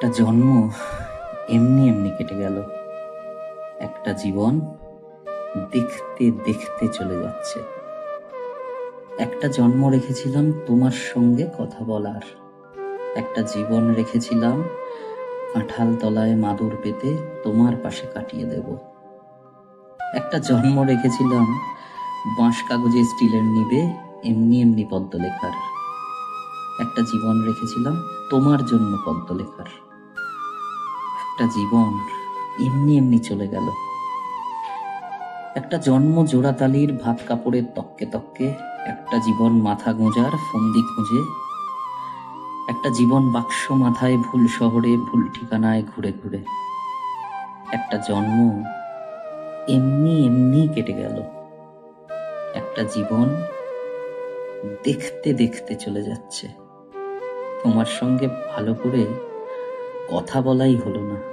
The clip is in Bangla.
একটা জন্ম এমনি এমনি কেটে গেল। একটা জীবন দেখতে দেখতে চলে যাচ্ছে। একটা জন্ম রেখেছিলাম তোমার সঙ্গে কথা বলার, একটা জীবন রেখেছিলাম কাঁঠাল তলায় মাদুর পেতে তোমার পাশে কাটিয়ে দেব। একটা জন্ম রেখেছিলাম বাঁশ কাগজে স্টিলের নিবে এমনি এমনি পদ্ম লেখার, একটা জীবন রেখেছিলাম তোমার জন্য পদ্ম লেখার। একটা জীবন এমনি এমনি চলে গেল। একটা জন্ম জোড়াতালির ভাত কাপড়ের তককে তককে, একটা জীবন মাথা গোঁজার ফন্দি খুঁজে, একটা জীবন বাক্স মাথায় ভুল শহরে ভুল ঠিকানায় ঘুরে ঘুরে। একটা জন্ম এমনি এমনি কেটে গেল। একটা জীবন দেখতে দেখতে চলে যাচ্ছে। তোমার সঙ্গে ভালো করে কথা বলাই হলো না।